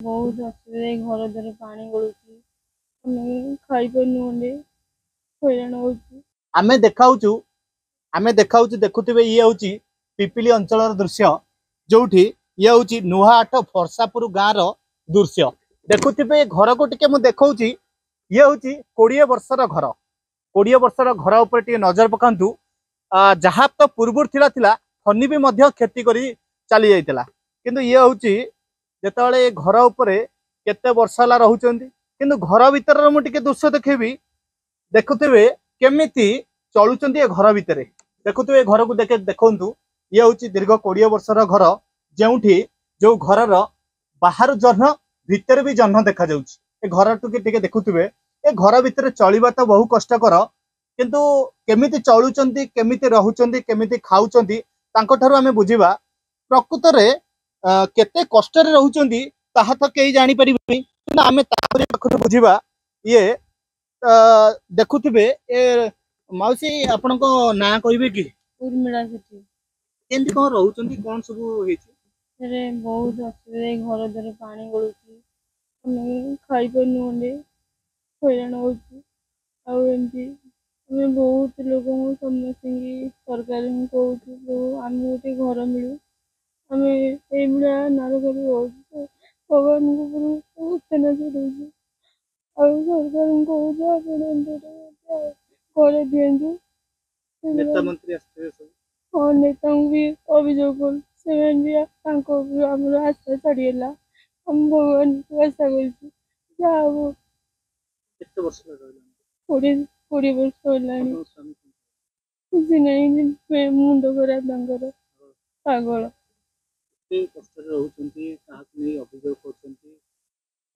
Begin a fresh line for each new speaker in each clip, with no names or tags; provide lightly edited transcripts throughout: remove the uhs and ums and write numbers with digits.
बहुत असुविधा घर द्वार पानी गलुची खाई पारे हैरान हो।
आमे देखाऊचु देखुथिबे ये होची पिपिली अंचल दृश्य जोठी ये होची नुहाट फरसापुर गाँव रो दृश्य देखुथिबे घर को टिके मु देखौची ये होची 20 वर्षर घर 20 वर्षर घर ऊपर टिके नजर पकांतु जहाँ तो पूर्व थिला फनी भी मध्य खेती करी चली जाइतिला किंतु ये होची जेतबेले घर ऊपर केते वर्ष हला रहउचंती किंतु घर भीतर मु टिके दृश्य देखेबी देखुथिबे केमिति चलुचंती ए घर भीतर देखुथिबे घर को देखंतु ये होची दीर्घ 20 वर्षर घर जेउठी जो घर बाहर जन्ह भीतर भी जन्ह देखा जाउची ए घर टिके देखुथिबे ए घर भीतर चलिबा तो बहु कष्टकर किंतु केमिति चलुचंती केमिति रहउचंती केमिति खाउचंती तांको ठारू आमे बुझिबा प्रकृत रे केते कष्ट रे रहउचंती ताहा तो केही जानि परिबे ना आमे तापरे पखरु बुझिबा ये देखुथिबे ए माउसी आपण को ना कहबे कि
उर्मिला सेठी
केंति कोन रहउचंती कोन सब हेची
रे बहुत असुविधा घर द्वार पानी गलुची खाई पारे हैरान हो। बहुत लोक समस्त सरकार कहूँ आम गोटे घर मिलू आम ये नरक भगवान उत्थान चलू सरकार कहूँ घर दिंतु हाँ नेता भी अभियोग कर आशा छाड़ीगला हम भगवान को आशा कर 20 वर्ष किसी नहीं मुंड खराब पागल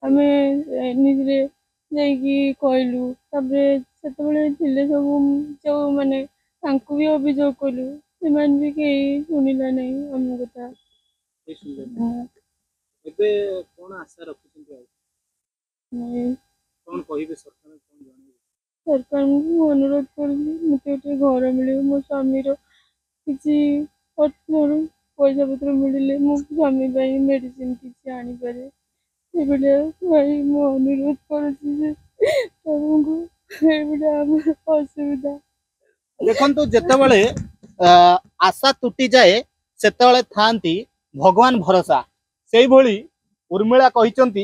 आम निजे कहलु सब जो माने भी अभियोग कलु से भी कहीं शुणिला नहीं आम कथा सरकार को अनुरोध कर मत घर मिले मो स्वामी किसी पैसा पत्र मिले मो स्वामी मेडिसिन किसी आनीपे भाई मो अनुरोध कर असुविधा
देखो जितेबाला आशा तुटी जाए सेतेबाला थांती भगवान भरोसा से भली उर्मिला कहते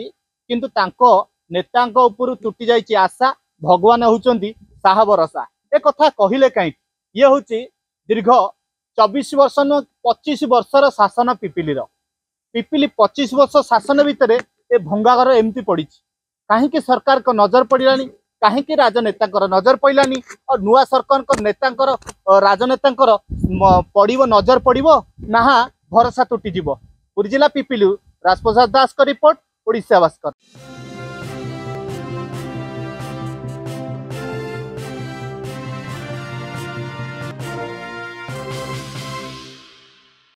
किंतु तांको नेतांको उपरु तुटी जाइए आशा भगवान होचंती साहा भरोसा ए कथा कहले कहीं ये हूँ दीर्घ 24 वर्ष न 25 वर्षर शासन पिपिली 25 वर्ष शासन भितर ए भंगाघर एमती पड़ी कहीं सरकार को नजर पड़ानी कहीं राजनेता नजर पड़ानी और नुआ सरकार नेता राजनेता पड़ो नजर पड़ो ना भरोसा तुटीज पुरी जिला पिपिलू राजप्रसाद दास का रिपोर्ट ओडिशा भास्कर।